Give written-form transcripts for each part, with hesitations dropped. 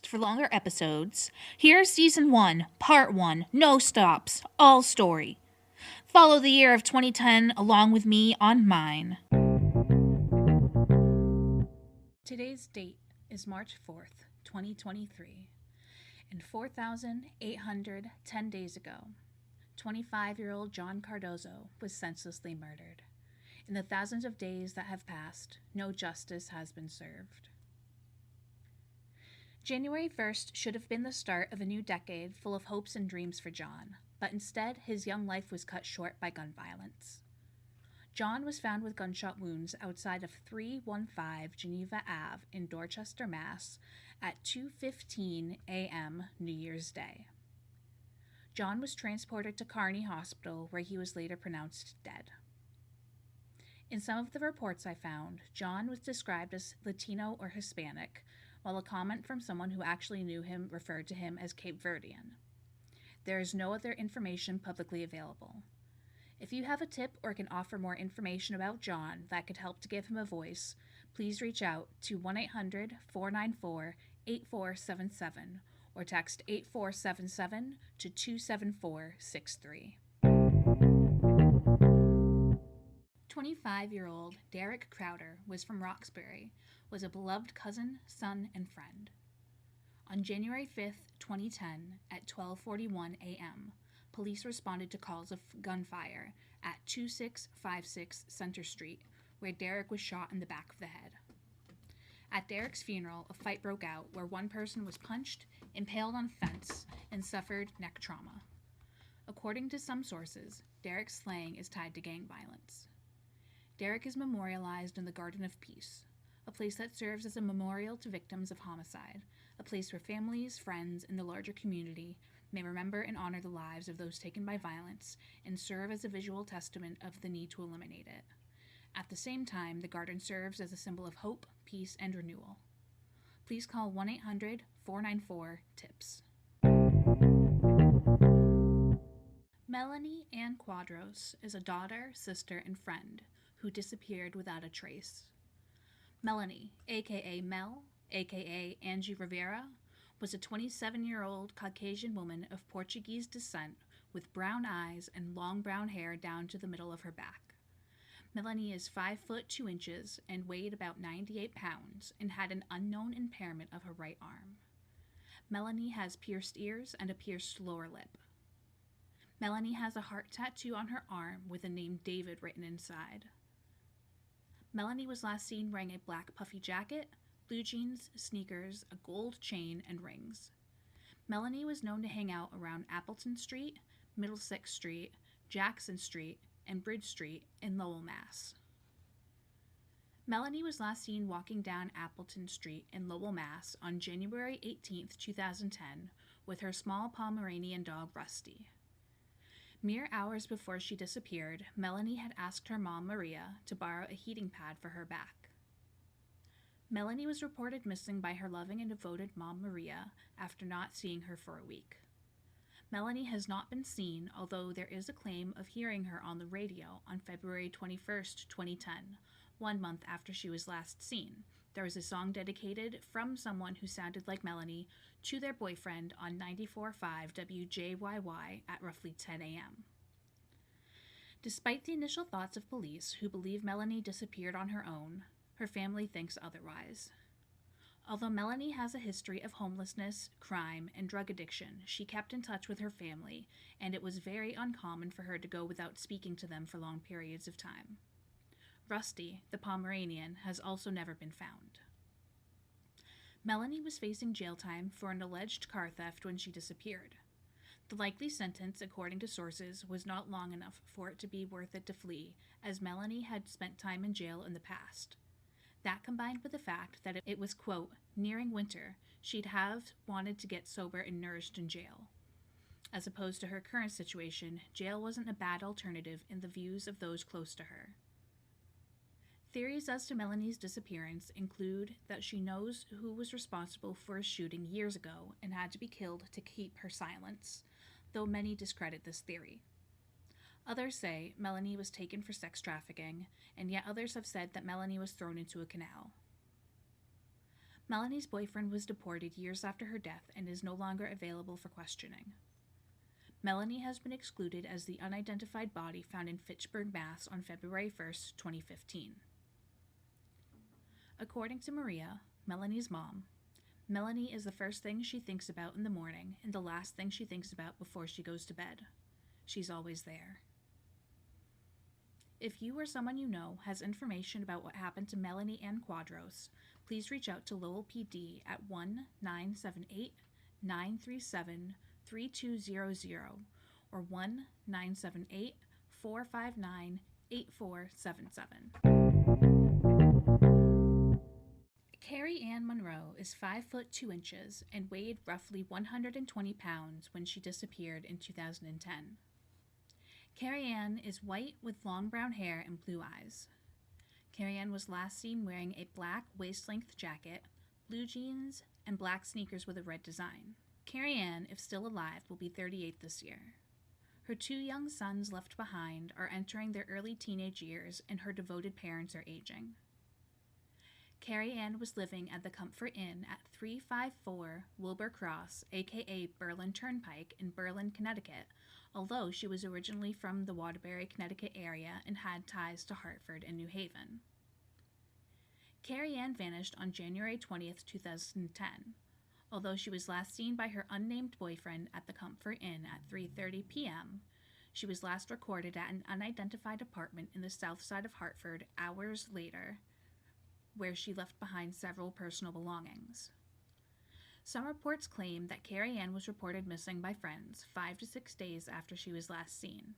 podcast for longer episodes, here's Season 1, Part 1, No Stops, All Story. Follow the year of 2010 along with me on mine. Today's date is March 4th, 2023, and 4,810 days ago, 25-year-old John Cardozo was senselessly murdered. In the thousands of days that have passed, no justice has been served. January 1st should have been the start of a new decade full of hopes and dreams for John, but instead his young life was cut short by gun violence. John was found with gunshot wounds outside of 315 Geneva Ave in Dorchester, Mass. At 2:15 a.m. New Year's Day. John was transported to Kearny Hospital, where he was later pronounced dead. In some of the reports I found, John was described as Latino or Hispanic, while a comment from someone who actually knew him referred to him as Cape Verdean. There is no other information publicly available. If you have a tip or can offer more information about John that could help to give him a voice, please reach out to 1-800-494-8477 or text 8477 to 27463. 25-year-old Derek Crowder was from Roxbury, was a beloved cousin, son, and friend. On January 5th, 2010, at 12:41 a.m., police responded to calls of gunfire at 2656 Center Street, where Derek was shot in the back of the head. At Derek's funeral, a fight broke out where one person was punched, impaled on a fence, and suffered neck trauma. According to some sources, Derek's slaying is tied to gang violence. Derek is memorialized in the Garden of Peace, a place that serves as a memorial to victims of homicide, a place where families, friends, and the larger community may remember and honor the lives of those taken by violence and serve as a visual testament of the need to eliminate it. At the same time, the garden serves as a symbol of hope, peace, and renewal. Please call 1-800-494-TIPS. Melanie Ann Quadros is a daughter, sister, and friend who disappeared without a trace. Melanie, aka Mel, aka Angie Rivera, was a 27-year-old Caucasian woman of Portuguese descent with brown eyes and long brown hair down to the middle of her back. Melanie is 5 foot 2 inches and weighed about 98 pounds and had an unknown impairment of her right arm. Melanie has pierced ears and a pierced lower lip. Melanie has a heart tattoo on her arm with the name David written inside. Melanie was last seen wearing a black puffy jacket, blue jeans, sneakers, a gold chain, and rings. Melanie was known to hang out around Appleton Street, Middlesex Street, Jackson Street, and Bridge Street in Lowell, Mass. Melanie was last seen walking down Appleton Street in Lowell, Mass. On January 18, 2010, with her small Pomeranian dog, Rusty. Mere hours before she disappeared, Melanie had asked her mom, Maria, to borrow a heating pad for her back. Melanie was reported missing by her loving and devoted mom, Maria, after not seeing her for a week. Melanie has not been seen, although there is a claim of hearing her on the radio on February 21st, 2010, 1 month after she was last seen. There was a song dedicated from someone who sounded like Melanie to their boyfriend on 94.5 WJYY at roughly 10 a.m. Despite the initial thoughts of police who believe Melanie disappeared on her own, her family thinks otherwise. Although Melanie has a history of homelessness, crime, and drug addiction, she kept in touch with her family, and it was very uncommon for her to go without speaking to them for long periods of time. Rusty, the Pomeranian, has also never been found. Melanie was facing jail time for an alleged car theft when she disappeared. The likely sentence, according to sources, was not long enough for it to be worth it to flee, as Melanie had spent time in jail in the past. That combined with the fact that it was, quote, nearing winter, she'd have wanted to get sober and nourished in jail. As opposed to her current situation, jail wasn't a bad alternative in the views of those close to her. Theories as to Melanie's disappearance include that she knows who was responsible for a shooting years ago and had to be killed to keep her silence, though many discredit this theory. Others say Melanie was taken for sex trafficking, and yet others have said that Melanie was thrown into a canal. Melanie's boyfriend was deported years after her death and is no longer available for questioning. Melanie has been excluded as the unidentified body found in Fitchburg, Mass. On February 1st, 2015. According to Maria, Melanie's mom, Melanie is the first thing she thinks about in the morning and the last thing she thinks about before she goes to bed. She's always there. If you or someone you know has information about what happened to Melanie Ann Quadros, please reach out to Lowell PD at 1-978-937-3200 or 1-978-459-8477. Carrie Ann Monroe is 5 foot 2 inches and weighed roughly 120 pounds when she disappeared in 2010. Carrie Ann is white with long brown hair and blue eyes. Carrie Ann was last seen wearing a black waist-length jacket, blue jeans, and black sneakers with a red design. Carrie Ann, if still alive, will be 38 this year. Her 2 young sons left behind are entering their early teenage years, and her devoted parents are aging. Carrie Ann was living at the Comfort Inn at 354 Wilbur Cross, aka Berlin Turnpike, in Berlin, Connecticut, although she was originally from the Waterbury, Connecticut area and had ties to Hartford and New Haven. Carrie Ann vanished on January 20th, 2010, although she was last seen by her unnamed boyfriend at the Comfort Inn at 3:30 p.m. She was last recorded at an unidentified apartment in the south side of Hartford hours later, where she left behind several personal belongings. Some reports claim that Carrie Ann was reported missing by friends 5 to 6 days after she was last seen,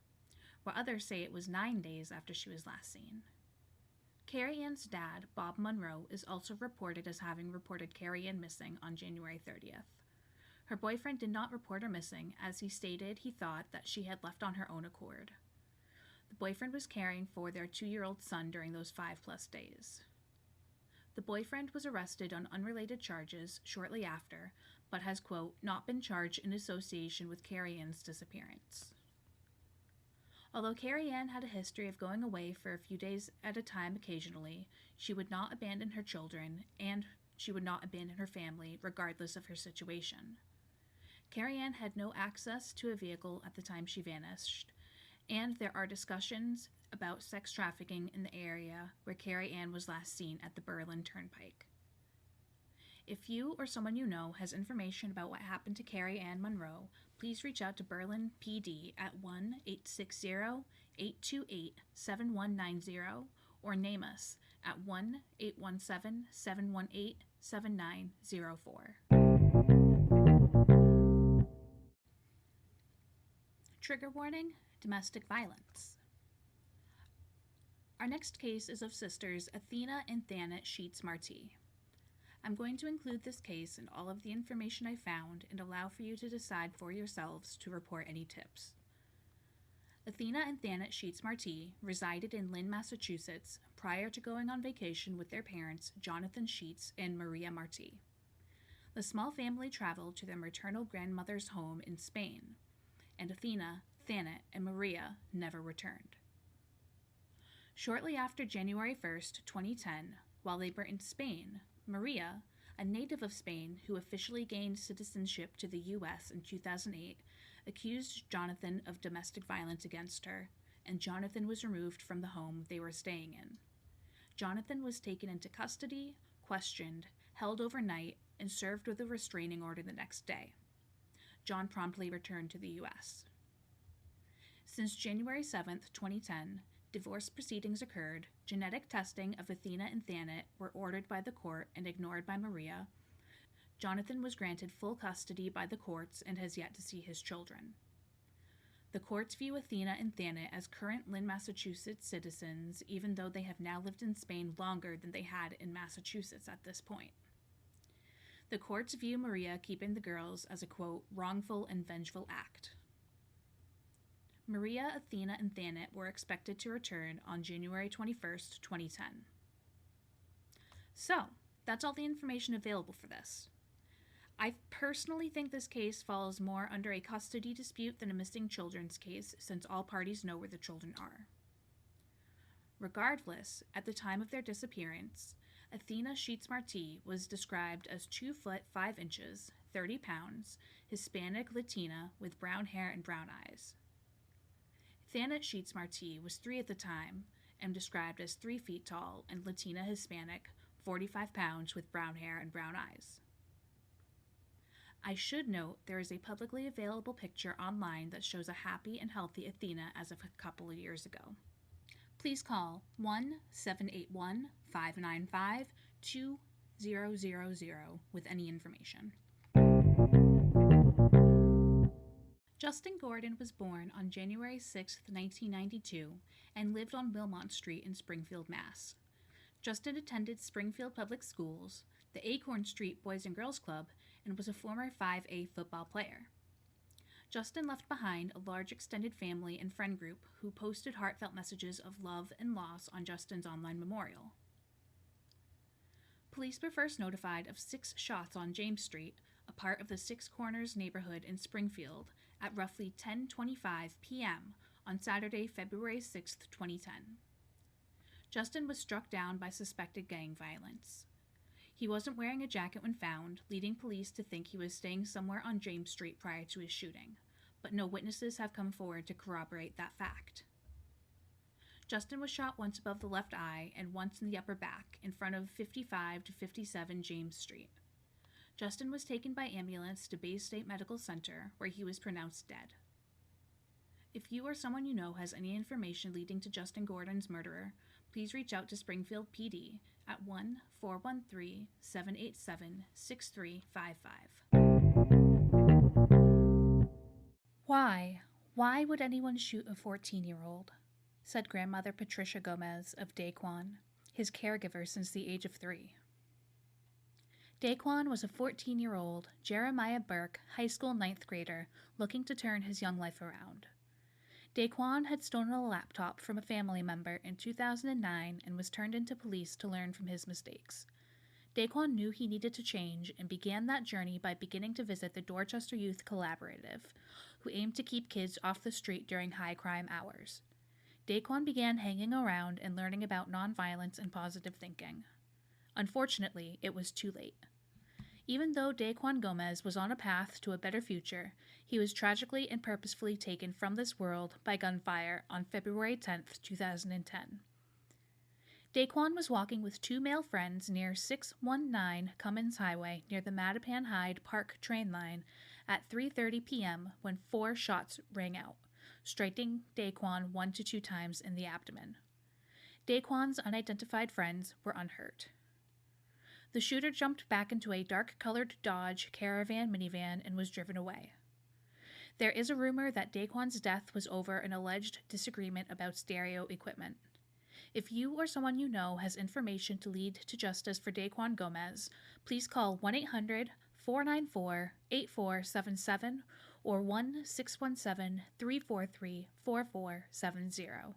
while others say it was 9 days after she was last seen. Carrie Ann's dad, Bob Monroe, is also reported as having reported Carrie Ann missing on January 30th. Her boyfriend did not report her missing, as he stated he thought that she had left on her own accord. The boyfriend was caring for their 2-year-old son during those 5+ days. The boyfriend was arrested on unrelated charges shortly after, but has, quote, not been charged in association with Carrie Ann's disappearance. Although Carrie Ann had a history of going away for a few days at a time occasionally, she would not abandon her children, and she would not abandon her family, regardless of her situation. Carrie Ann had no access to a vehicle at the time she vanished, and there are discussions about sex trafficking in the area where Carrie Ann was last seen at the Berlin Turnpike. If you or someone you know has information about what happened to Carrie Ann Monroe, please reach out to Berlin PD at 1-860-828-7190 or name us at 1-817-718-7904. Trigger warning: domestic violence. Our next case is of sisters Athena and Thanet Sheets Marti. I'm going to include this case in all of the information I found and allow for you to decide for yourselves to report any tips. Athena and Thanet Sheets Marti resided in Lynn, Massachusetts prior to going on vacation with their parents, Jonathan Sheets and Maria Marti. The small family traveled to their maternal grandmother's home in Spain, and Athena, Thanet, and Maria never returned. Shortly after January 1st, 2010, while they were in Spain, Maria, a native of Spain who officially gained citizenship to the U.S. in 2008, accused Jonathan of domestic violence against her, and Jonathan was removed from the home they were staying in. Jonathan was taken into custody, questioned, held overnight, and served with a restraining order the next day. John promptly returned to the U.S. Since January 7th, 2010, divorce proceedings occurred, genetic testing of Athena and Thanet were ordered by the court and ignored by Maria. Jonathan was granted full custody by the courts and has yet to see his children. The courts view Athena and Thanet as current Lynn, Massachusetts citizens, even though they have now lived in Spain longer than they had in Massachusetts at this point. The courts view Maria keeping the girls as a, quote, wrongful and vengeful act. Maria, Athena, and Thanet were expected to return on January 21st, 2010. So, that's all the information available for this. I personally think this case falls more under a custody dispute than a missing children's case, since all parties know where the children are. Regardless, at the time of their disappearance, Athena Sheets Marti was described as 2 foot 5 inches, 30 pounds, Hispanic Latina with brown hair and brown eyes. Thanet Sheets Marti was 3 at the time and described as 3 feet tall and Latina Hispanic, 45 pounds with brown hair and brown eyes. I should note there is a publicly available picture online that shows a happy and healthy Athena as of a couple of years ago. Please call 1-781-595-2000 with any information. Justin Gordon was born on January 6, 1992, and lived on Wilmont Street in Springfield, Mass. Justin attended Springfield Public Schools, the Acorn Street Boys and Girls Club, and was a former 5A football player. Justin left behind a large extended family and friend group who posted heartfelt messages of love and loss on Justin's online memorial. Police were first notified of 6 shots on James Street, a part of the Six Corners neighborhood in Springfield, at roughly 10:25 p.m. on Saturday, February 6, 2010. Justin was struck down by suspected gang violence. He wasn't wearing a jacket when found, leading police to think he was staying somewhere on James Street prior to his shooting, but no witnesses have come forward to corroborate that fact. Justin was shot once above the left eye and once in the upper back in front of 55 to 57 James Street. Justin was taken by ambulance to Bay State Medical Center, where he was pronounced dead. If you or someone you know has any information leading to Justin Gordon's murderer, please reach out to Springfield PD at 1-413-787-6355. Why would anyone shoot a 14-year-old? Said grandmother Patricia Gomez of Daquan, his caregiver since the age of 3. Daquan was a 14-year-old Jeremiah Burke high school 9th grader looking to turn his young life around. Daquan had stolen a laptop from a family member in 2009 and was turned into police to learn from his mistakes. Daquan knew he needed to change and began that journey by beginning to visit the Dorchester Youth Collaborative, who aimed to keep kids off the street during high-crime hours. Daquan began hanging around and learning about nonviolence and positive thinking. Unfortunately, it was too late. Even though Daquan Gomez was on a path to a better future, he was tragically and purposefully taken from this world by gunfire on February 10, 2010. Daquan was walking with 2 male friends near 619 Cummins Highway near the Mattapan Hyde Park train line at 3:30 p.m. when 4 shots rang out, striking Daquan 1 to 2 times in the abdomen. Daquan's unidentified friends were unhurt. The shooter jumped back into a dark-colored Dodge Caravan minivan and was driven away. There is a rumor that Daquan's death was over an alleged disagreement about stereo equipment. If you or someone you know has information to lead to justice for Daquan Gomez, please call 1-800-494-8477 or 1-617-343-4470.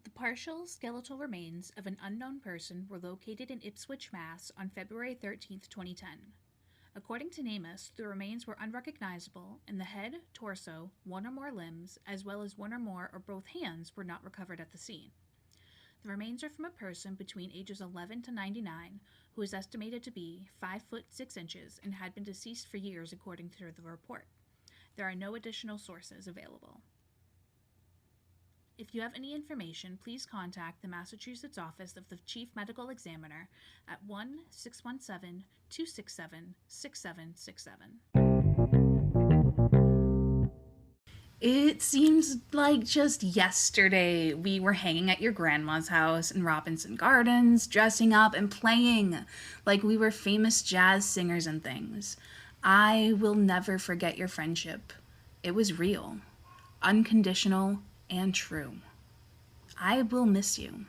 The partial skeletal remains of an unknown person were located in Ipswich, Mass. On February 13, 2010. According to NamUs, the remains were unrecognizable, and the head, torso, 1 or more limbs, as well as 1 or more or both hands were not recovered at the scene. The remains are from a person between ages 11 to 99 who is estimated to be 5 foot 6 inches and had been deceased for years according to the report. There are no additional sources available. If you have any information, please contact the Massachusetts Office of the Chief Medical Examiner at 1-617-267-6767. It seems like just yesterday we were hanging at your grandma's house in Robinson Gardens, dressing up and playing like we were famous jazz singers and things. I will never forget your friendship. It was real, unconditional, and true. I will miss you.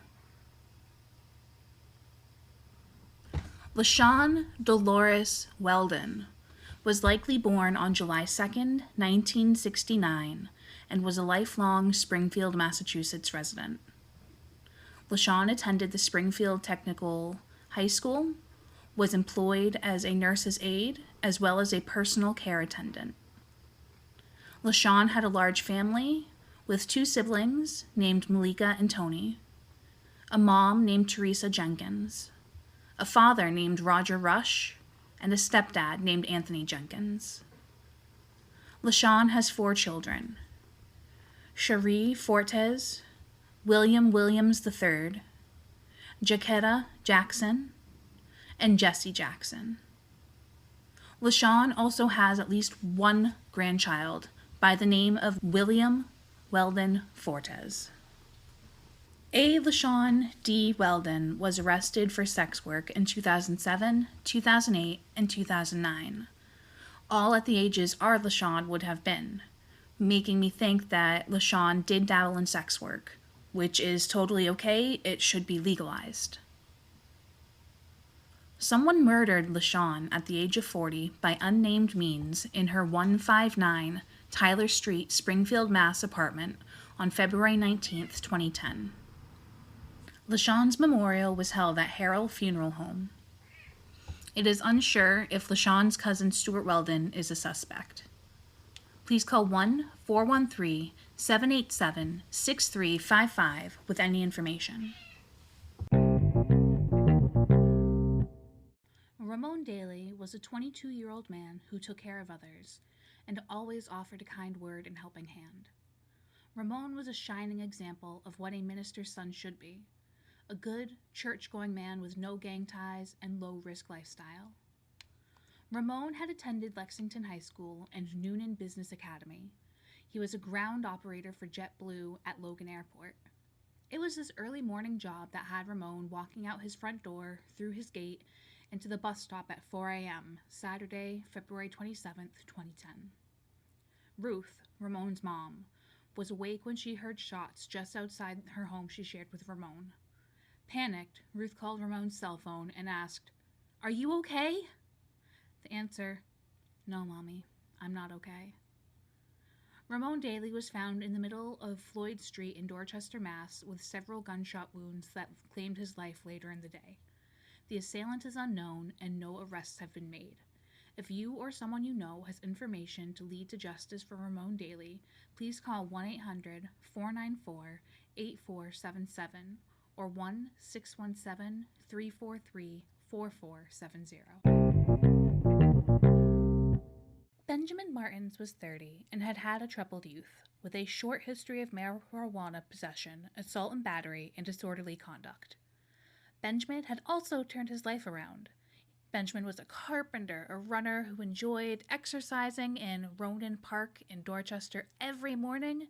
LaShawn Dolores Weldon was likely born on July 2nd, 1969, and was a lifelong Springfield, Massachusetts resident. LaShawn attended the Springfield Technical High School, was employed as a nurse's aide, as well as a personal care attendant. LaShawn had a large family, with 2 siblings named Malika and Tony. a mom named Teresa Jenkins, a father named Roger Rush, and a stepdad named Anthony Jenkins. LaShawn has 4 children: Cherie Fortes, William Williams III, Jaquetta Jackson, and Jesse Jackson. LaShawn also has at least one grandchild by the name of William Weldon Fortes. A. LaShawn D. Weldon was arrested for sex work in 2007, 2008, and 2009, all at the ages our LaShawn would have been, making me think that LaShawn did dabble in sex work, which is totally okay. It should be legalized. Someone murdered LaShawn at the age of 40 by unnamed means in her 159 Tyler Street, Springfield, Mass. Apartment on February 19, 2010. LaShawn's memorial was held at Harrell Funeral Home. It is unsure if LaShawn's cousin Stuart Weldon is a suspect. Please call 1-413-787-6355 with any information. Ramon Daly was a 22-year-old man who took care of others and always offered a kind word and helping hand. Ramon was a shining example of what a minister's son should be: a good, church-going man with no gang ties and low-risk lifestyle. Ramon had attended Lexington High School and Noonan Business Academy. He was a ground operator for JetBlue at Logan Airport. It was this early morning job that had Ramon walking out his front door, through his gate, and to the bus stop at 4 a.m., Saturday, February 27, 2010. Ruth, Ramon's mom, was awake when she heard shots just outside her home she shared with Ramon. Panicked, Ruth called Ramon's cell phone and asked, "Are you okay?" The answer, "No, Mommy, I'm not okay." Ramon Daly was found in the middle of Floyd Street in Dorchester, Mass. With several gunshot wounds that claimed his life later in the day. The assailant is unknown and no arrests have been made. If you or someone you know has information to lead to justice for Ramon Daly, please call 1-800-494-8477 or 1-617-343-4470. Benjamin Martins was 30 and had had a troubled youth, with a short history of marijuana possession, assault and battery, and disorderly conduct. Benjamin had also turned his life around. Benjamin was a carpenter, a runner who enjoyed exercising in Ronan Park in Dorchester every morning,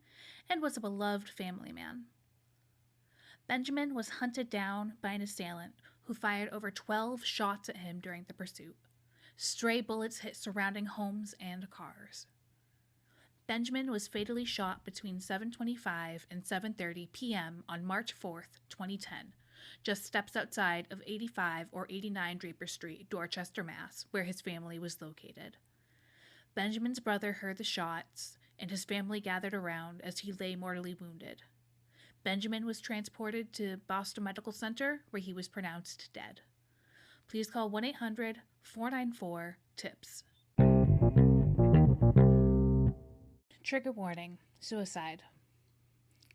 and was a beloved family man. Benjamin was hunted down by an assailant who fired over 12 shots at him during the pursuit. Stray bullets hit surrounding homes and cars. Benjamin was fatally shot between 7:25 and 7:30 p.m. on March 4th, 2010, just steps outside of 85 or 89 Draper Street, Dorchester, Mass., where his family was located. Benjamin's brother heard the shots, and his family gathered around as he lay mortally wounded. Benjamin was transported to Boston Medical Center, where he was pronounced dead. Please call 1-800-494-TIPS. Trigger warning: suicide.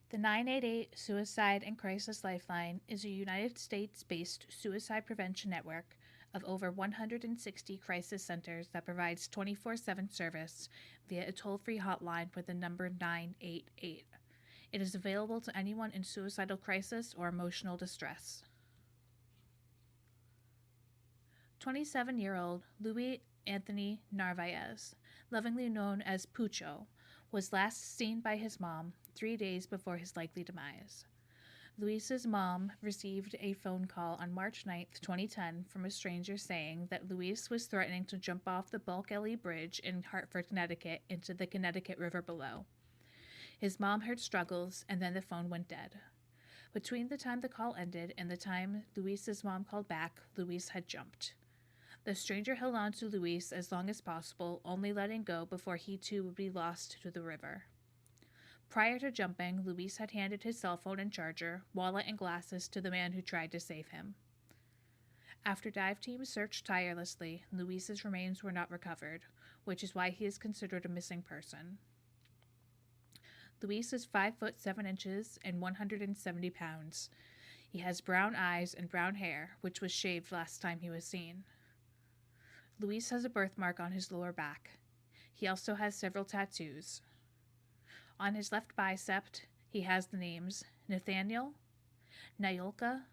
The 988 Suicide and Crisis Lifeline is a United States-based suicide prevention network of over 160 crisis centers that provides 24/7 service via a toll-free hotline with the number 988. It is available to anyone in suicidal crisis or emotional distress. 27-year-old Luis Anthony Narvaez, lovingly known as Pucho, was last seen by his mom 3 days before his likely demise. Luis's mom received a phone call on March 9, 2010 from a stranger saying that Luis was threatening to jump off the Bulk Alley Bridge in Hartford, Connecticut into the Connecticut River below. His mom heard struggles and then the phone went dead. Between the time the call ended and the time Luis's mom called back, Luis had jumped. The stranger held on to Luis as long as possible, only letting go before he too would be lost to the river. Prior to jumping, Luis had handed his cell phone and charger, wallet, and glasses to the man who tried to save him. After dive teams searched tirelessly, Luis's remains were not recovered, which is why he is considered a missing person. Luis is 5 foot 7 inches and 170 pounds. He has brown eyes and brown hair, which was shaved last time he was seen. Luis has a birthmark on his lower back. He also has several tattoos. On his left bicep, he has the names Nathaniel, Nyolka,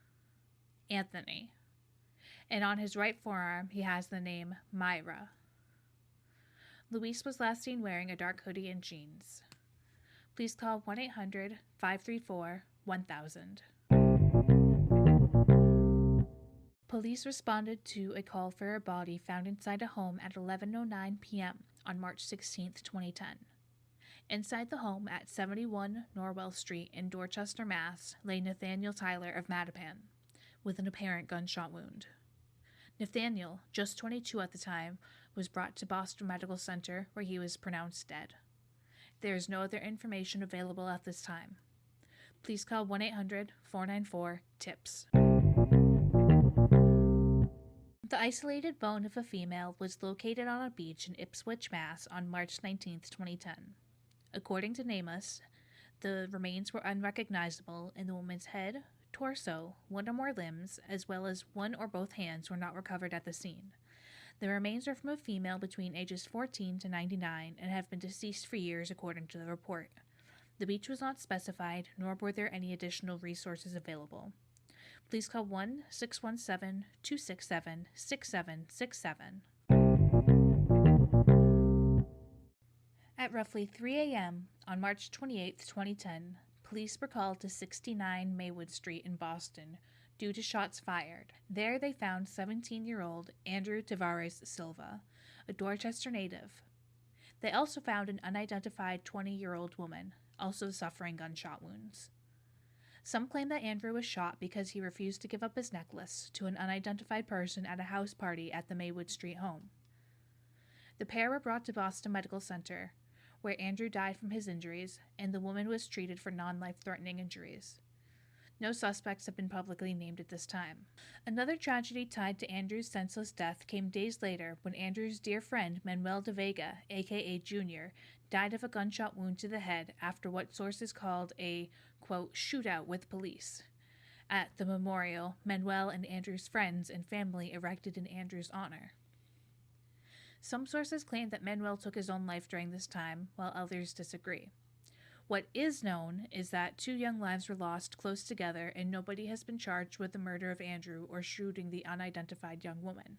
Anthony. And on his right forearm, he has the name Myra. Luis was last seen wearing a dark hoodie and jeans. Please call 1-800-534-1000. Police responded to a call for a body found inside a home at 11:09 p.m. on March 16, 2010. Inside the home at 71 Norwell Street in Dorchester, Mass. Lay Nathaniel Tyler of Mattapan, with an apparent gunshot wound. Nathaniel, just 22 at the time, was brought to Boston Medical Center where he was pronounced dead. There is no other information available at this time. Please call 1-800-494-TIPS. The isolated bone of a female was located on a beach in Ipswich, Mass. On March 19, 2010. According to NamUs, the remains were unrecognizable and the woman's head, torso, one or more limbs, as well as one or both hands were not recovered at the scene. The remains are from a female between ages 14 to 99 and have been deceased for years according to the report. The beach was not specified, nor were there any additional resources available. Please call 1-617-267-6767. At roughly 3 a.m. on March 28, 2010, police were called to 69 Maywood Street in Boston due to shots fired. There they found 17-year-old Andrew Tavares Silva, a Dorchester native. They also found an unidentified 20-year-old woman, also suffering gunshot wounds. Some claim that Andrew was shot because he refused to give up his necklace to an unidentified person at a house party at the Maywood Street home. The pair were brought to Boston Medical Center, where Andrew died from his injuries, and the woman was treated for non-life-threatening injuries. No suspects have been publicly named at this time. Another tragedy tied to Andrew's senseless death came days later when Andrew's dear friend Manuel de Vega, aka Jr., died of a gunshot wound to the head after what sources called a, quote, shootout with police. At the memorial, Manuel and Andrew's friends and family erected in Andrew's honor. Some sources claim that Manuel took his own life during this time, while others disagree. What is known is that 2 young lives were lost close together and nobody has been charged with the murder of Andrew or shooting the unidentified young woman.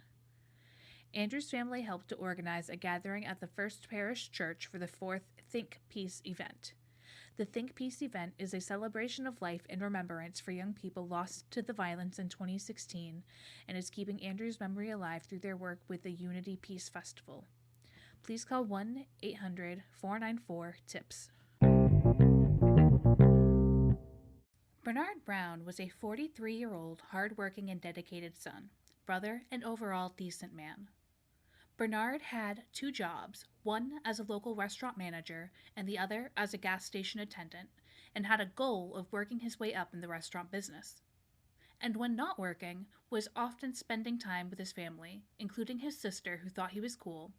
Andrew's family helped to organize a gathering at the First Parish Church for the 4th Think Peace event. The Think Peace event is a celebration of life and remembrance for young people lost to the violence in 2016 and is keeping Andrew's memory alive through their work with the Unity Peace Festival. Please call 1-800-494-TIPS. Bernard Brown was a 43-year-old, hard-working and dedicated son, brother, and overall decent man. Bernard had 2 jobs, one as a local restaurant manager and the other as a gas station attendant, and had a goal of working his way up in the restaurant business. And when not working, was often spending time with his family, including his sister who thought he was cool,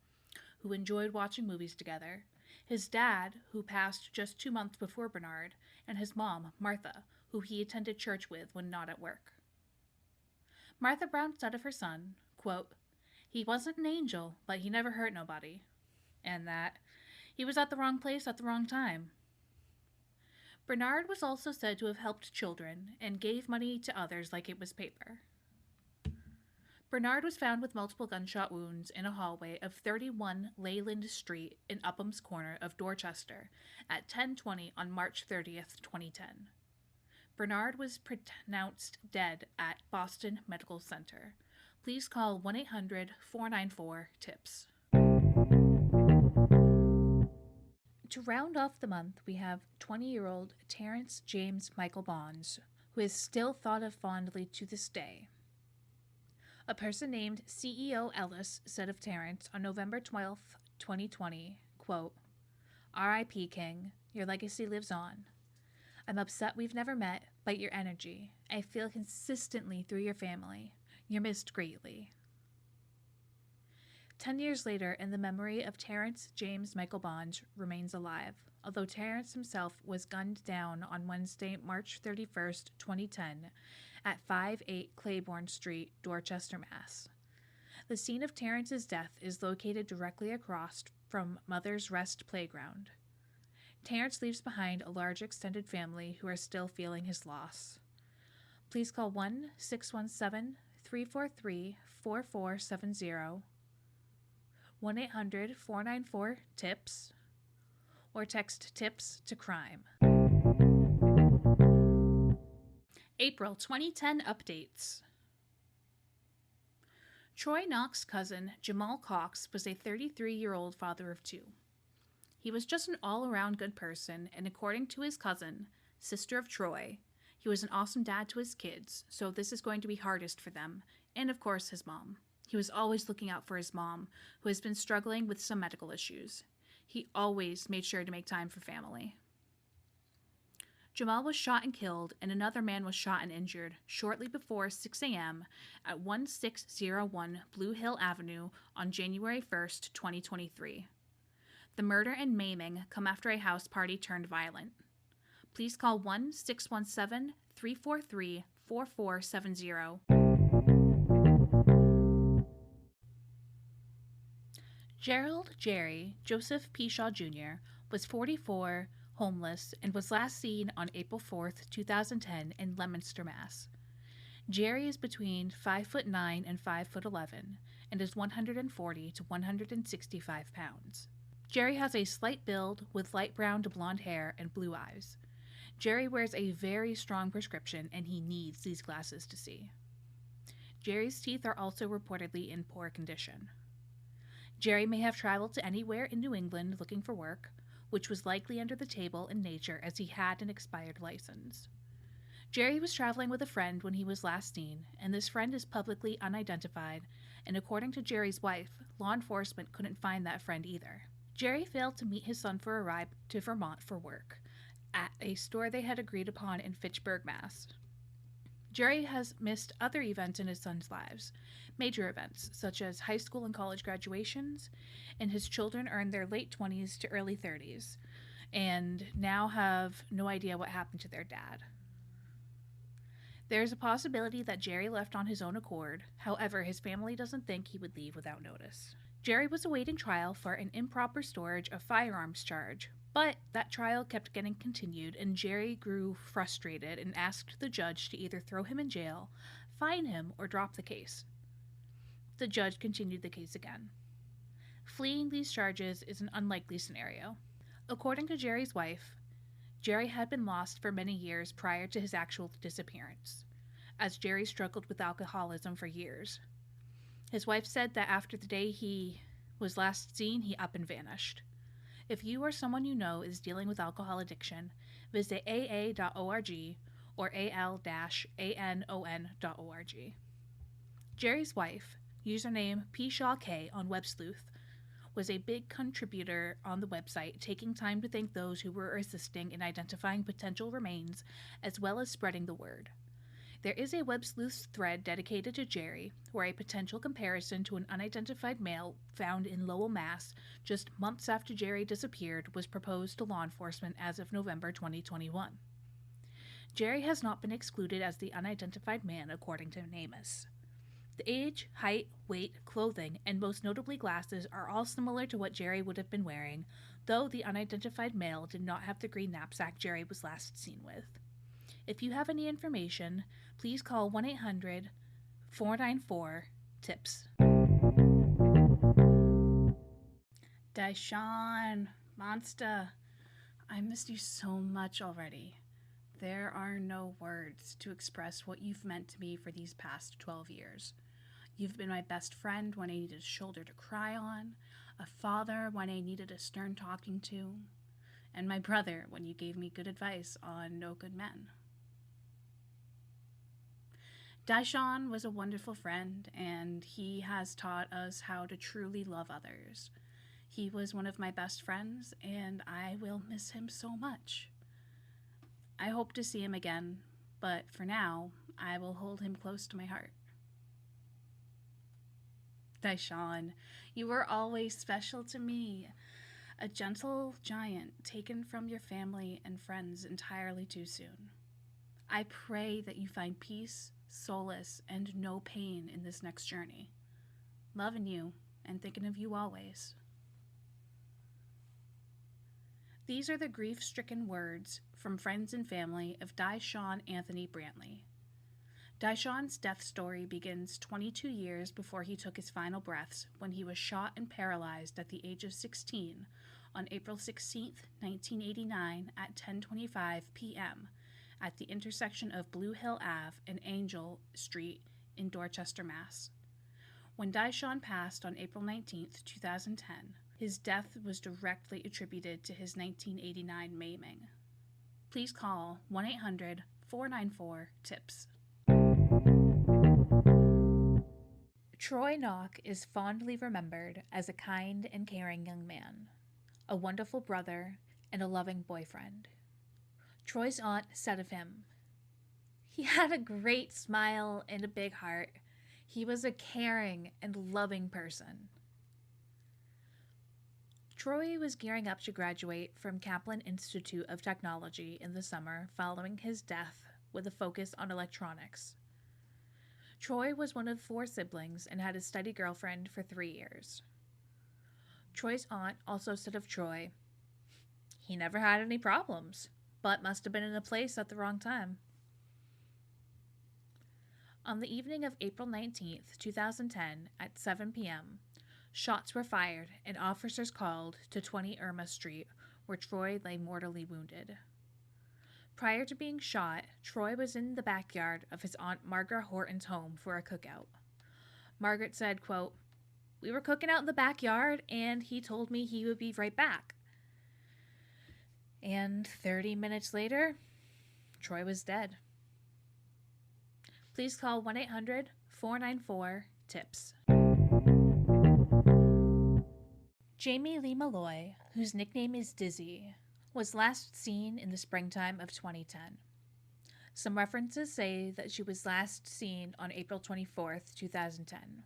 who enjoyed watching movies together, his dad, who passed just 2 months before Bernard, and his mom, Martha, who he attended church with when not at work. Martha Brown said of her son, quote, "He wasn't an angel, but he never hurt nobody," and that he was at the wrong place at the wrong time. Bernard was also said to have helped children and gave money to others like it was paper. Bernard was found with multiple gunshot wounds in a hallway of 31 Leyland Street in Upham's Corner of Dorchester at 10:20 on March 30th, 2010. Bernard was pronounced dead at Boston Medical Center. Please call 1-800-494-TIPS. To round off the month, we have 20-year-old Terrence James Michael Bonds, who is still thought of fondly to this day. A person named CEO Ellis said of Terrence on November 12th, 2020, quote, "R.I.P. King, your legacy lives on. I'm upset we've never met, but your energy, I feel consistently through your family. You're missed greatly." 10 years later, and the memory of Terrence James Michael Bonds remains alive, although Terrence himself was gunned down on Wednesday, March 31st, 2010, at 58 Claiborne Street, Dorchester, Mass. The scene of Terrence's death is located directly across from Mother's Rest Playground. Terrence leaves behind a large extended family who are still feeling his loss. Please call 1-617-343-4470, 1-800-494-TIPS, or text TIPS to crime. April 2010 updates. Troy Knox's cousin, Jamal Cox, was a 33-year-old father of two. He was just an all-around good person, and according to his cousin, sister of Troy, he was an awesome dad to his kids, so this is going to be hardest for them, and of course his mom. He was always looking out for his mom, who has been struggling with some medical issues. He always made sure to make time for family. Jamal was shot and killed, and another man was shot and injured shortly before 6 a.m. at 1601 Blue Hill Avenue on January 1st, 2023. The murder and maiming come after a house party turned violent. Please call 1-617-343-4470. Gerald Jerry Joseph Peshaw Jr. was 44, homeless, and was last seen on April 4th, 2010 in Leominster, Mass. Jerry is between 5'9" and 5'11" and is 140 to 165 pounds. Jerry has a slight build with light brown to blonde hair and blue eyes. Jerry wears a very strong prescription and he needs these glasses to see. Jerry's teeth are also reportedly in poor condition. Jerry may have traveled to anywhere in New England looking for work, which was likely under the table in nature as he had an expired license. Jerry was traveling with a friend when he was last seen, and this friend is publicly unidentified, and according to Jerry's wife, law enforcement couldn't find that friend either. Jerry failed to meet his son for a ride to Vermont for work, at a store they had agreed upon in Fitchburg, Mass. Jerry has missed other events in his son's lives, major events such as high school and college graduations, and his children are in their late 20s to early 30s, and now have no idea what happened to their dad. There is a possibility that Jerry left on his own accord, however, his family doesn't think he would leave without notice. Jerry was awaiting trial for an improper storage of firearms charge, but that trial kept getting continued, and Jerry grew frustrated and asked the judge to either throw him in jail, fine him, or drop the case. The judge continued the case again. Fleeing these charges is an unlikely scenario. According to Jerry's wife, Jerry had been lost for many years prior to his actual disappearance, as Jerry struggled with alcoholism for years. His wife said that after the day he was last seen, he up and vanished. If you or someone you know is dealing with alcohol addiction, visit aa.org or al-anon.org. Jerry's wife, username PshawK on WebSleuth, was a big contributor on the website, taking time to thank those who were assisting in identifying potential remains as well as spreading the word. There is a WebSleuth thread dedicated to Jerry, where a potential comparison to an unidentified male found in Lowell, Mass, just months after Jerry disappeared, was proposed to law enforcement as of November 2021. Jerry has not been excluded as the unidentified man, according to NamUs. The age, height, weight, clothing, and most notably glasses are all similar to what Jerry would have been wearing, though the unidentified male did not have the green knapsack Jerry was last seen with. If you have any information, please call 1-800-494-TIPS. Daishan, Monster, I missed you so much already. There are no words to express what you've meant to me for these past 12 years. You've been my best friend when I needed a shoulder to cry on, a father when I needed a stern talking to, and my brother when you gave me good advice on no good men. Daishan was a wonderful friend, and he has taught us how to truly love others. He was one of my best friends, and I will miss him so much. I hope to see him again, but for now, I will hold him close to my heart. Daishan, you were always special to me. A gentle giant taken from your family and friends entirely too soon. I pray that you find peace, solace, and no pain in this next journey. Loving you and thinking of you always. These are the grief-stricken words from friends and family of Dyshawn Anthony Brantley. Dyshawn's death story begins 22 years before he took his final breaths when he was shot and paralyzed at the age of 16 on April 16, 1989 at 10:25 p.m. at the intersection of Blue Hill Ave and Angel Street in Dorchester, Mass. When Dyshawn passed on April 19, 2010, his death was directly attributed to his 1989 maiming. Please call 1-800-494-TIPS. Troy Knock is fondly remembered as a kind and caring young man, a wonderful brother, and a loving boyfriend. Troy's aunt said of him, "He had a great smile and a big heart. He was a caring and loving person." Troy was gearing up to graduate from Kaplan Institute of Technology in the summer following his death with a focus on electronics. Troy was one of 4 siblings and had a steady girlfriend for 3 years. Troy's aunt also said of Troy, "He never had any problems, but must have been in a place at the wrong time." On the evening of April 19, 2010, at 7 p.m., shots were fired and officers called to 20 Irma Street, where Troy lay mortally wounded. Prior to being shot, Troy was in the backyard of his Aunt Margaret Horton's home for a cookout. Margaret said, quote, "We were cooking out in the backyard, and he told me he would be right back." And 30 minutes later, Troy was dead. Please call 1-800-494-TIPS. Jamie Lee Malloy, whose nickname is Dizzy, was last seen in the springtime of 2010. Some references say that she was last seen on April 24th, 2010.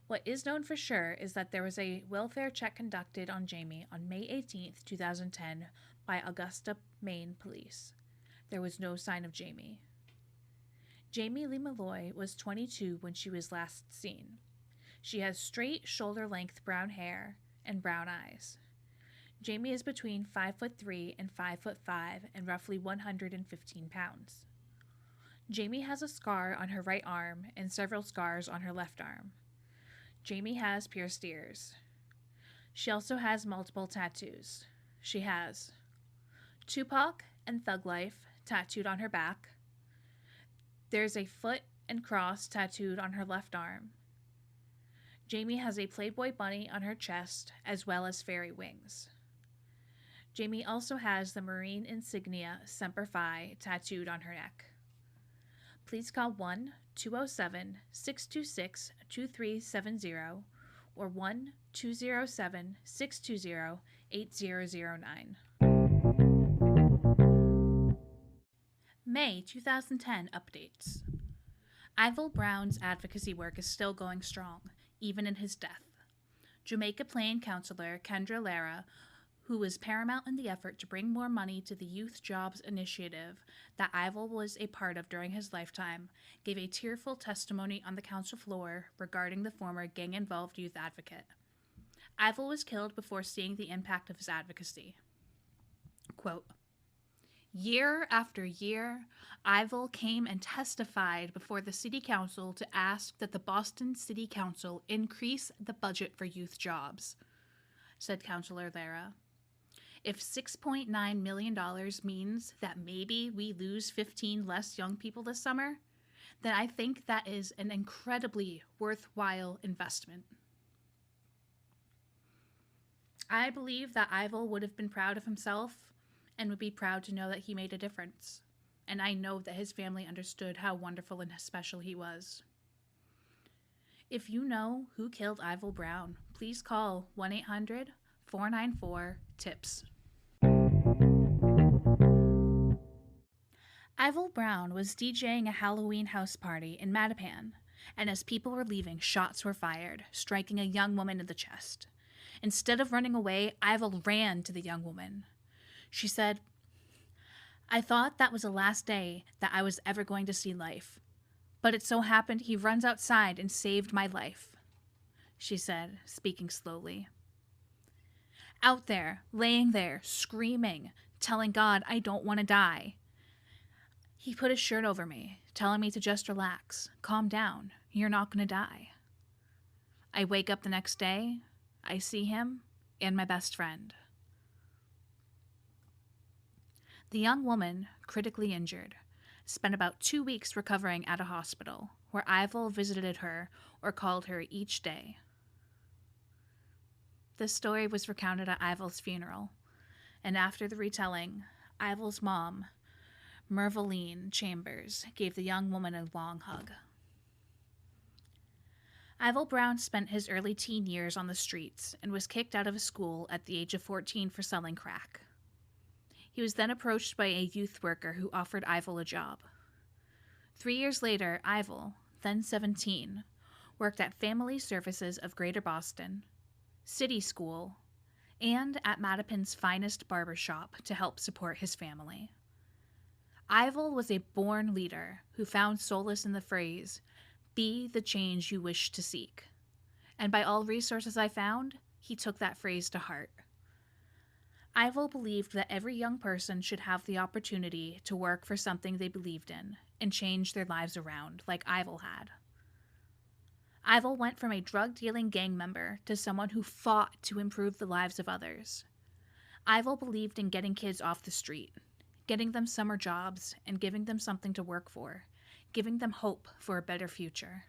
What is known for sure is that there was a welfare check conducted on Jamie on May 18th, 2010 by Augusta, Maine police. There was no sign of Jamie. Jamie Lee Malloy was 22 when she was last seen. She has straight, shoulder-length brown hair and brown eyes. Jamie is between 5'3" and 5'5" and roughly 115 pounds. Jamie has a scar on her right arm and several scars on her left arm. Jamie has pierced ears. She also has multiple tattoos. She has Tupac and Thug Life tattooed on her back. There's a foot and cross tattooed on her left arm. Jamie has a Playboy bunny on her chest as well as fairy wings. Jamie also has the Marine insignia Semper Fi tattooed on her neck. Please call 1-207-626-2370 or 1-207-620-8009. May 2010 updates. Ivil Brown's advocacy work is still going strong, even in his death. Jamaica Plain counselor Kendra Lara, who was paramount in the effort to bring more money to the Youth Jobs Initiative that Ivil was a part of during his lifetime, gave a tearful testimony on the council floor regarding the former gang-involved youth advocate. Ivil was killed before seeing the impact of his advocacy. Quote, "Year after year, Ivil came and testified before the City Council to ask that the Boston City Council increase the budget for youth jobs," said Councilor Lara. "If $6.9 million means that maybe we lose 15 less young people this summer, then I think that is an incredibly worthwhile investment." I believe that Ivil would have been proud of himself and would be proud to know that he made a difference. And I know that his family understood how wonderful and special he was. If you know who killed Ivil Brown, please call 1-800-494-TIPS. Ivil Brown was DJing a Halloween house party in Mattapan, and as people were leaving, shots were fired, striking a young woman in the chest. Instead of running away, Ivil ran to the young woman. She said, I thought that was the last day that I was ever going to see life, but it so happened he runs outside and saved my life, she said, speaking slowly. Out there, laying there, screaming, telling God I don't want to die. He put his shirt over me, telling me to just relax, calm down, you're not going to die. I wake up the next day, I see him and my best friend. The young woman, critically injured, spent about 2 weeks recovering at a hospital, where Ivel visited her or called her each day. This story was recounted at Ivel's funeral, and after the retelling, Ivel's mom, Merveline Chambers, gave the young woman a long hug. Ivel Brown spent his early teen years on the streets and was kicked out of a school at the age of 14 for selling crack. He was then approached by a youth worker who offered Ivel a job. 3 years later, Ivel, then 17, worked at Family Services of Greater Boston, City School, and at Mattapan's finest barber shop to help support his family. Ivel was a born leader who found solace in the phrase, "Be the change you wish to seek." And by all resources I found, he took that phrase to heart. Ivel believed that every young person should have the opportunity to work for something they believed in and change their lives around, like Ivel had. Ivel went from a drug-dealing gang member to someone who fought to improve the lives of others. Ivel believed in getting kids off the street, getting them summer jobs, and giving them something to work for, giving them hope for a better future.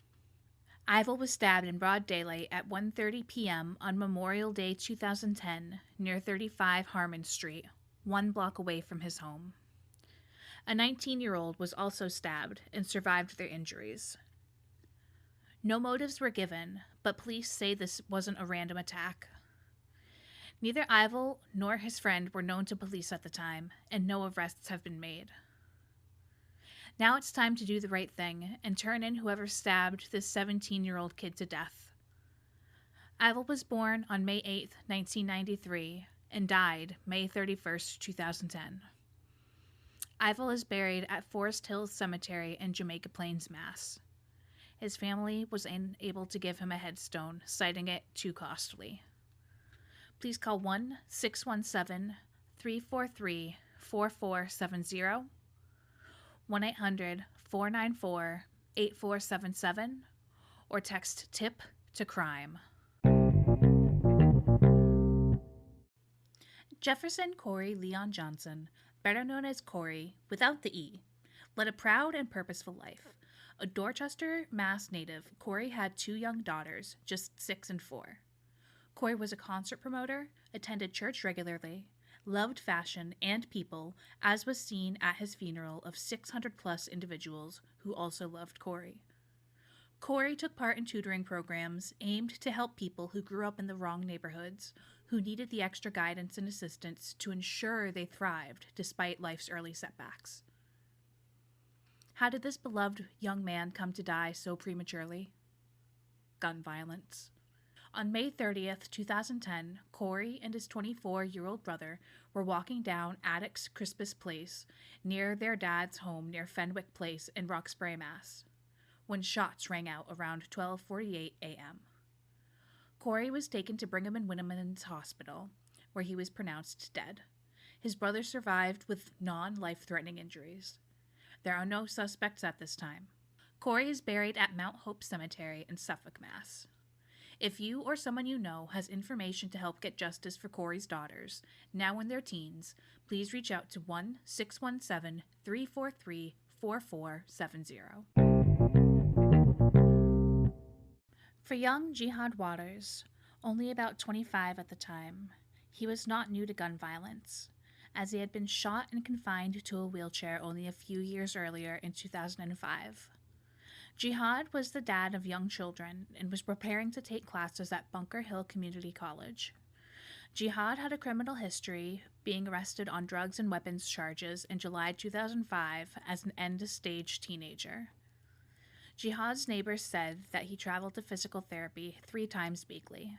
Ivel was stabbed in broad daylight at 1:30 p.m. on Memorial Day 2010 near 35 Harmon Street, 1 block away from his home. A 19-year-old was also stabbed and survived their injuries. No motives were given, but police say this wasn't a random attack. Neither Ivel nor his friend were known to police at the time, and no arrests have been made. Now it's time to do the right thing and turn in whoever stabbed this 17-year-old kid to death. Ivel was born on May 8, 1993, and died May 31, 2010. Ivel is buried at Forest Hills Cemetery in Jamaica Plains, Mass. His family was unable to give him a headstone, citing it too costly. Please call 1-617-343-4470, 1-800-494-8477, or text TIP to CRIME. Jefferson Corey Leon Johnson, better known as Corey without the E, led a proud and purposeful life. A Dorchester, Mass. native, Corey had 2 young daughters, just 6 and 4. Corey was a concert promoter, attended church regularly, loved fashion and people, as was seen at his funeral of 600-plus individuals who also loved Corey. Corey took part in tutoring programs aimed to help people who grew up in the wrong neighborhoods, who needed the extra guidance and assistance to ensure they thrived despite life's early setbacks. How did this beloved young man come to die so prematurely? Gun violence. On May 30th, 2010, Corey and his 24-year-old brother were walking down Attucks Crispus Place near their dad's home near Fenwick Place in Roxbury, Mass, when shots rang out around 12:48 a.m. Corey was taken to Brigham and Women's Hospital, where he was pronounced dead. His brother survived with non-life-threatening injuries. There are no suspects at this time. Corey is buried at Mount Hope Cemetery in Suffolk, Mass. If you or someone you know has information to help get justice for Corey's daughters, now in their teens, please reach out to 1-617-343-4470. For young Jihad Waters, only about 25 at the time, he was not new to gun violence, as he had been shot and confined to a wheelchair only a few years earlier in 2005. Jihad was the dad of young children and was preparing to take classes at Bunker Hill Community College. Jihad had a criminal history, being arrested on drugs and weapons charges in July 2005 as an end-stage teenager. Jihad's neighbors said that he traveled to physical therapy 3 times weekly.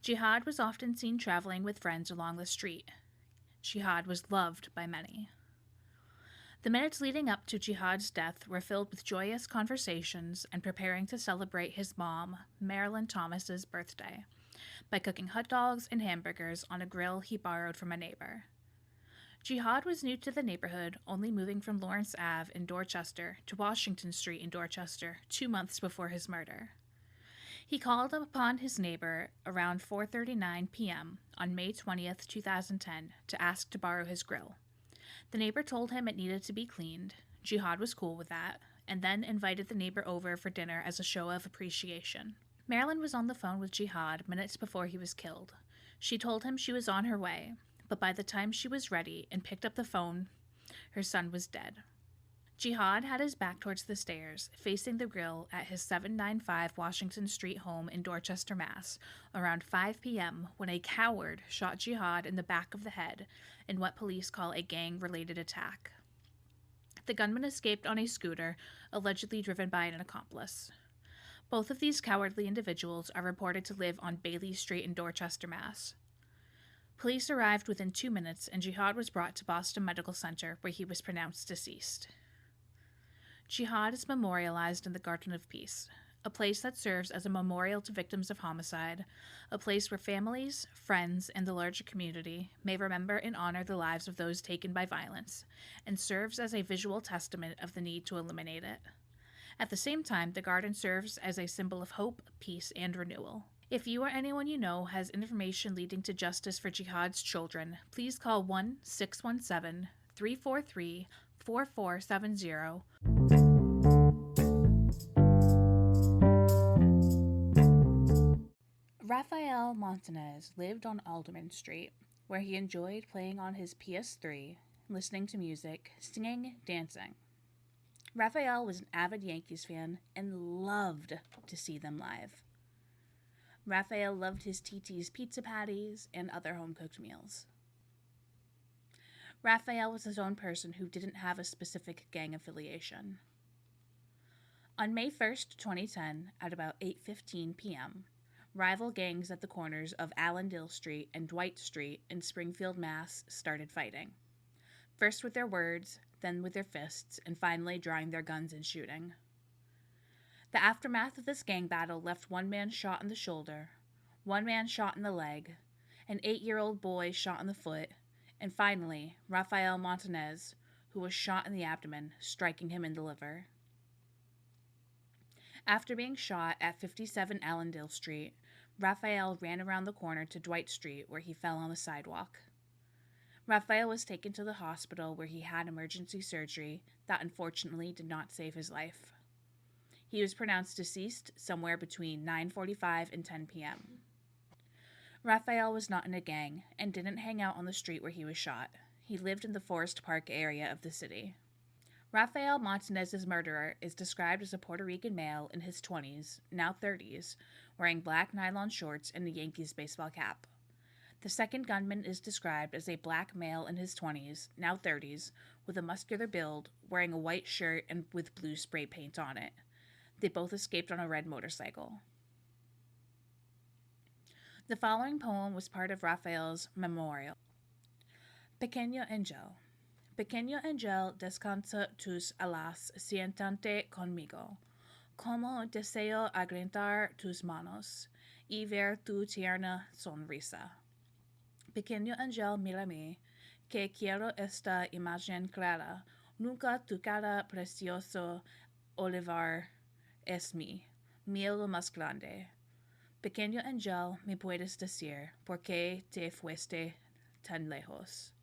Jihad was often seen traveling with friends along the street. Jihad was loved by many. The minutes leading up to Jihad's death were filled with joyous conversations and preparing to celebrate his mom, Marilyn Thomas's birthday, by cooking hot dogs and hamburgers on a grill he borrowed from a neighbor. Jihad was new to the neighborhood, only moving from Lawrence Ave in Dorchester to Washington Street in Dorchester 2 months before his murder. He called upon his neighbor around 4:39 p.m. on May 20th, 2010, to ask to borrow his grill. The neighbor told him it needed to be cleaned. Jihad was cool with that, and then invited the neighbor over for dinner as a show of appreciation. Marilyn was on the phone with Jihad minutes before he was killed. She told him she was on her way, but by the time she was ready and picked up the phone, her son was dead. Jihad had his back towards the stairs, facing the grill at his 795 Washington Street home in Dorchester, Mass, around 5 p.m. when a coward shot Jihad in the back of the head in what police call a gang-related attack. The gunman escaped on a scooter, allegedly driven by an accomplice. Both of these cowardly individuals are reported to live on Bailey Street in Dorchester, Mass. Police arrived within 2 minutes, and Jihad was brought to Boston Medical Center, where he was pronounced deceased. Jihad is memorialized in the Garden of Peace, a place that serves as a memorial to victims of homicide, a place where families, friends, and the larger community may remember and honor the lives of those taken by violence, and serves as a visual testament of the need to eliminate it. At the same time, the garden serves as a symbol of hope, peace, and renewal. If you or anyone you know has information leading to justice for Jihad's children, please call 1-617-343-4470. Rafael Montanez lived on Alderman Street, where he enjoyed playing on his PS3, listening to music, singing, dancing. Rafael was an avid Yankees fan and loved to see them live. Rafael loved his TT's pizza patties and other home-cooked meals. Rafael was his own person who didn't have a specific gang affiliation. On May 1st, 2010, at about 8:15 p.m., rival gangs at the corners of Allendale Street and Dwight Street in Springfield, Mass. Started fighting. First with their words, then with their fists, and finally drawing their guns and shooting. The aftermath of this gang battle left one man shot in the shoulder, one man shot in the leg, an 8-year-old boy shot in the foot, and finally, Rafael Montanez, who was shot in the abdomen, striking him in the liver. After being shot at 57 Allendale Street, Rafael ran around the corner to Dwight Street, where he fell on the sidewalk. Rafael was taken to the hospital, where he had emergency surgery that unfortunately did not save his life. He was pronounced deceased somewhere between 9:45 and 10 p.m. Rafael was not in a gang and didn't hang out on the street where he was shot. He lived in the Forest Park area of the city. Rafael Montanez's murderer is described as a Puerto Rican male in his 20s, now 30s, wearing black nylon shorts and a Yankees baseball cap. The second gunman is described as a black male in his 20s, now 30s, with a muscular build, wearing a white shirt and with blue spray paint on it. They both escaped on a red motorcycle. The following poem was part of Rafael's memorial. Pequeño Angel. Pequeño Angel, descansa tus alas, siéntate conmigo. Como deseo agrantar tus manos y ver tu tierna sonrisa. Pequeño Angel, mírame, que quiero esta imagen clara. Nunca tu cara precioso olivar es mi lo más grande. Pequeño Angel, me puedes decir, ¿por qué te fuiste tan lejos?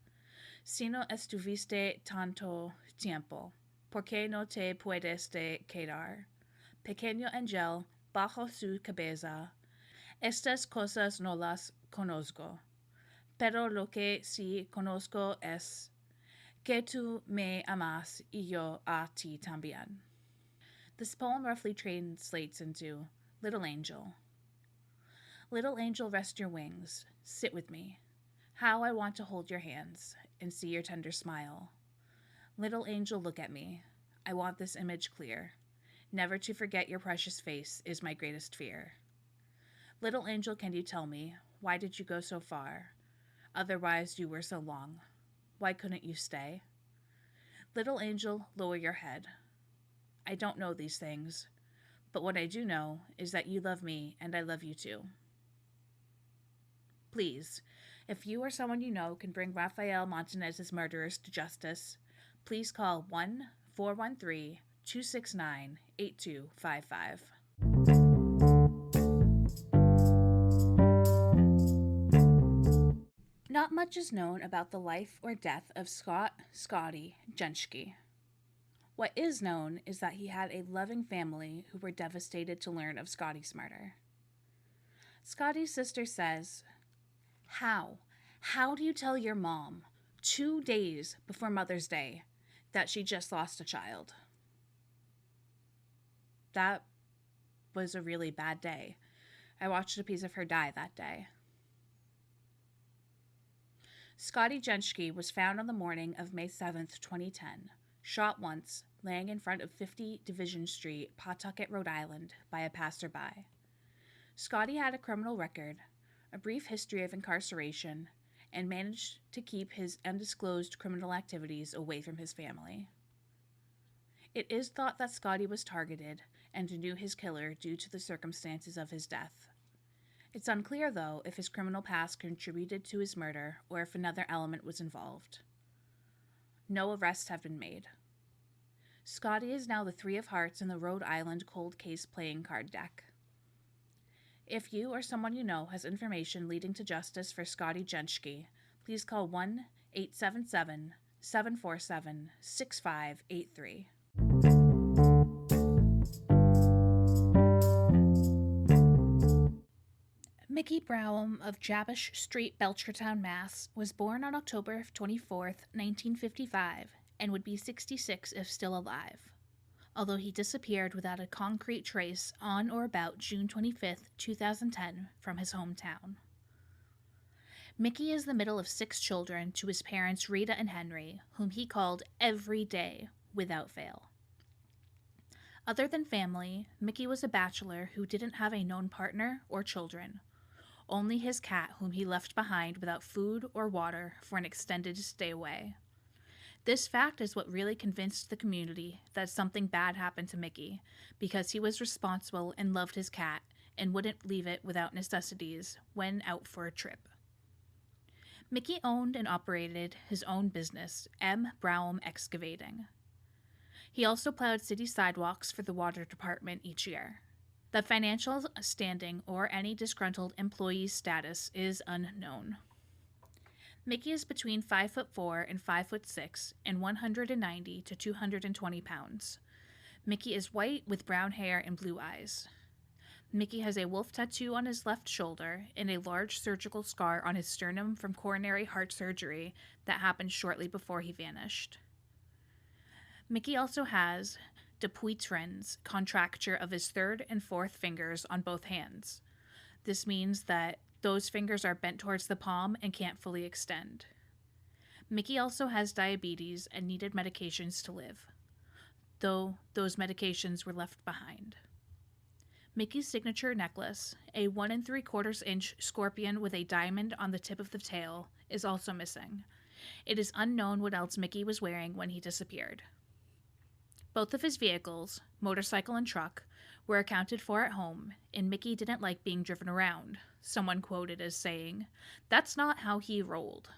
Si no estuviste tanto tiempo, ¿por qué no te puedes quedar? Pequeño Angel, bajo su cabeza, estas cosas no las conozco, pero lo que sí conozco es que tú me amas y yo a ti también. This poem roughly translates into Little Angel. Little angel, rest your wings, sit with me. How I want to hold your hands and see your tender smile. Little angel, look at me. I want this image clear. Never to forget your precious face is my greatest fear. Little angel, can you tell me, why did you go so far? Otherwise you were so long. Why couldn't you stay? Little angel, lower your head. I don't know these things, but what I do know is that you love me and I love you too. Please, if you or someone you know can bring Rafael Montanez's murderers to justice, please call 1-413-269-8255. Not much is known about the life or death of Scotty Jenschke. What is known is that he had a loving family who were devastated to learn of Scotty's murder. Scotty's sister says, How do you tell your mom 2 days before Mother's Day that she just lost a child? That was a really bad day. I watched a piece of her die that day. Scotty Jenschke was found on the morning of May 7th, 2010, shot once, laying in front of 50 Division Street, Pawtucket, Rhode Island, by a passerby. Scotty had a criminal record, a brief history of incarceration, and managed to keep his undisclosed criminal activities away from his family. It is thought that Scotty was targeted and knew his killer due to the circumstances of his death. It's unclear, though, if his criminal past contributed to his murder or if another element was involved. No arrests have been made. Scotty is now the 3 of Hearts in the Rhode Island cold case playing card deck. If you or someone you know has information leading to justice for Scotty Jenschke, please call 1-877-747-6583. Mickey Browham of Jabesh Street, Belchertown, Mass. was born on October 24, 1955, and would be 66 if still alive, although he disappeared without a concrete trace on or about June 25, 2010, from his hometown. Mickey is the middle of 6 children to his parents Rita and Henry, whom he called every day without fail. Other than family, Mickey was a bachelor who didn't have a known partner or children, only his cat, whom he left behind without food or water for an extended stay away. This fact is what really convinced the community that something bad happened to Mickey, because he was responsible and loved his cat and wouldn't leave it without necessities when out for a trip. Mickey owned and operated his own business, M. Browham Excavating. He also plowed city sidewalks for the water department each year. The financial standing or any disgruntled employee's status is unknown. Mickey is between 5'4" and 5'6" and 190 to 220 pounds. Mickey is white with brown hair and blue eyes. Mickey has a wolf tattoo on his left shoulder and a large surgical scar on his sternum from coronary heart surgery that happened shortly before he vanished. Mickey also has Dupuytren's contracture of his 3rd and 4th fingers on both hands. This means that those fingers are bent towards the palm and can't fully extend. Mickey also has diabetes and needed medications to live, though those medications were left behind. Mickey's signature necklace, a 1 3/4 inch scorpion with a diamond on the tip of the tail, is also missing. It is unknown what else Mickey was wearing when he disappeared. Both of his vehicles, motorcycle and truck, were accounted for at home, and Mickey didn't like being driven around, someone quoted as saying, "That's not how he rolled."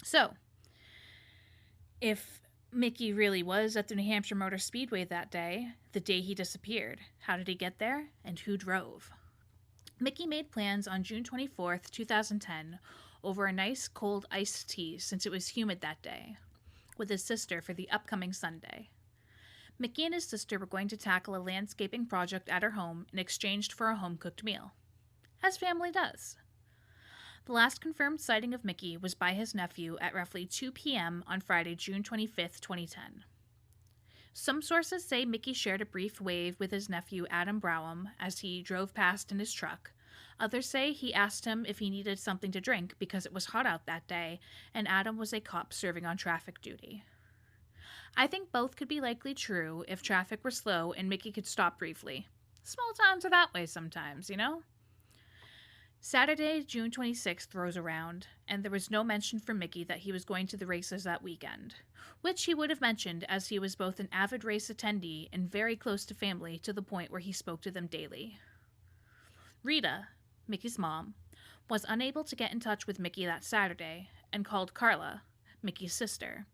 So, if Mickey really was at the New Hampshire Motor Speedway that day, the day he disappeared, how did he get there, and who drove? Mickey made plans on June 24th, 2010, over a nice cold iced tea since it was humid that day, with his sister for the upcoming Sunday. Mickey and his sister were going to tackle a landscaping project at her home in exchange for a home-cooked meal, as family does. The last confirmed sighting of Mickey was by his nephew at roughly 2 p.m. on Friday, June 25th, 2010. Some sources say Mickey shared a brief wave with his nephew Adam Browham as he drove past in his truck. Others say he asked him if he needed something to drink because it was hot out that day, and Adam was a cop serving on traffic duty. I think both could be likely true if traffic were slow and Mickey could stop briefly. Small towns are that way sometimes, you know? Saturday, June 26th rolls around, and there was no mention from Mickey that he was going to the races that weekend, which he would have mentioned as he was both an avid race attendee and very close to family to the point where he spoke to them daily. Rita, Mickey's mom, was unable to get in touch with Mickey that Saturday and called Carla, Mickey's sister,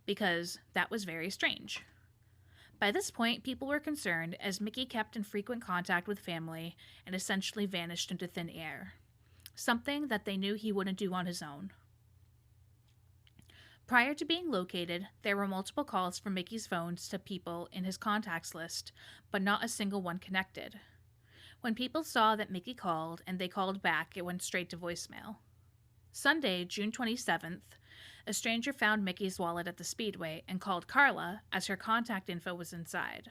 because that was very strange. By this point, people were concerned as Mickey kept in frequent contact with family and essentially vanished into thin air, something that they knew he wouldn't do on his own. Prior to being located, there were multiple calls from Mickey's phones to people in his contacts list, but not a single one connected. When people saw that Mickey called and they called back, it went straight to voicemail. Sunday, June 27th, a stranger found Mickey's wallet at the Speedway and called Carla as her contact info was inside.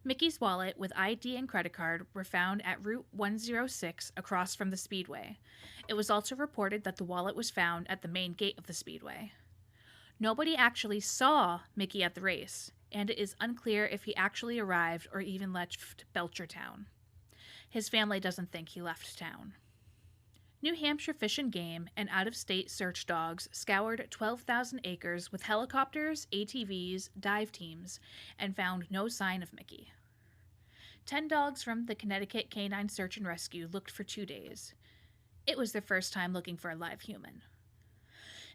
Mickey's wallet with ID and credit card were found at Route 106 across from the Speedway. It was also reported that the wallet was found at the main gate of the Speedway. Nobody actually saw Mickey at the race, and it is unclear if he actually arrived or even left Belchertown. His family doesn't think he left town. New Hampshire Fish and Game and out-of-state search dogs scoured 12,000 acres with helicopters, ATVs, dive teams, and found no sign of Mickey. 10 dogs from the Connecticut Canine Search and Rescue looked for 2 days. It was their first time looking for a live human.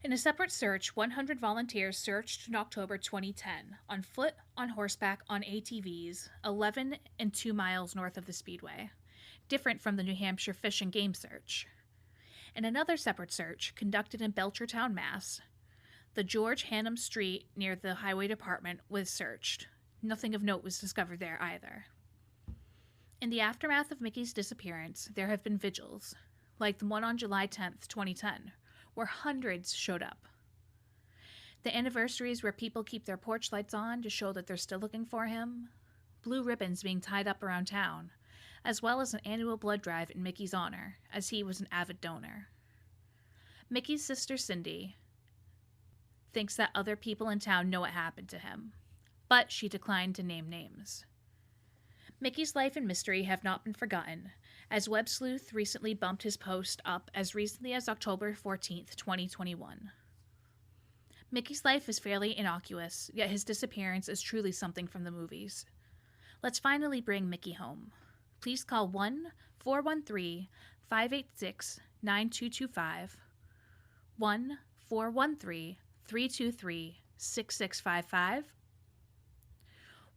In a separate search, 100 volunteers searched in October 2010, on foot, on horseback, on ATVs, 11 and 2 miles north of the Speedway, different from the New Hampshire Fish and Game search. In another separate search, conducted in Belchertown, Mass., the George Hannum Street near the Highway Department was searched. Nothing of note was discovered there either. In the aftermath of Mickey's disappearance, there have been vigils, like the one on July 10th, 2010, where hundreds showed up. The anniversaries where people keep their porch lights on to show that they're still looking for him, blue ribbons being tied up around town, as well as an annual blood drive in Mickey's honor, as he was an avid donor. Mickey's sister Cindy thinks that other people in town know what happened to him, but she declined to name names. Mickey's life and mystery have not been forgotten, as Web Sleuth recently bumped his post up as recently as October 14th, 2021. Mickey's life is fairly innocuous, yet his disappearance is truly something from the movies. Let's finally bring Mickey home. Please call 1-413-586-9225, 1-413-323-6655,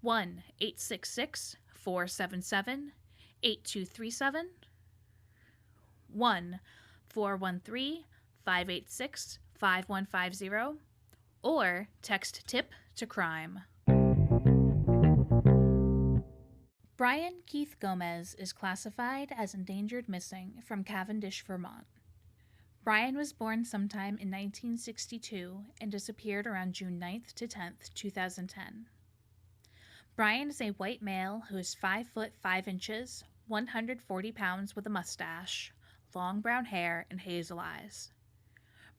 1-866-477-8237, 1-413-586-5150, or text TIP to crime. Brian Keith Gomez is classified as endangered missing from Cavendish, Vermont. Brian was born sometime in 1962 and disappeared around June 9th to 10th, 2010. Brian is a white male who is 5 foot 5 inches, 140 pounds with a mustache, long brown hair, and hazel eyes.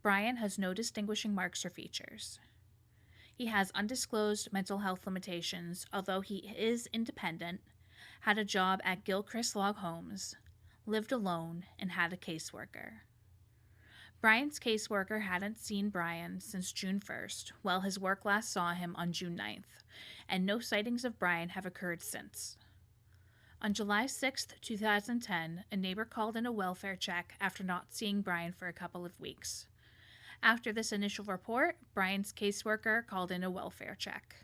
Brian has no distinguishing marks or features. He has undisclosed mental health limitations, although he is independent, had a job at Gilchrist Log Homes, lived alone, and had a caseworker. Brian's caseworker hadn't seen Brian since June 1st, while his work last saw him on June 9th, and no sightings of Brian have occurred since. On July 6th, 2010, a neighbor called in a welfare check after not seeing Brian for a couple of weeks. After this initial report, Brian's caseworker called in a welfare check.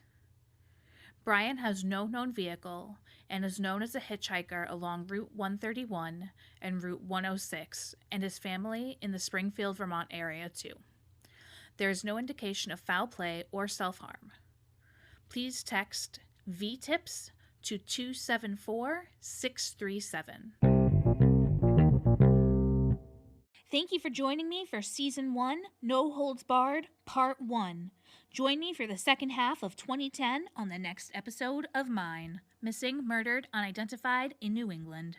Brian has no known vehicle and is known as a hitchhiker along Route 131 and Route 106, and his family in the Springfield, Vermont area too. There is no indication of foul play or self-harm. Please text VTIPS to 274-637. Thank you for joining me for Season 1, No Holds Barred, Part 1. Join me for the second half of 2010 on the next episode of Mine, Missing, Murdered, Unidentified in New England.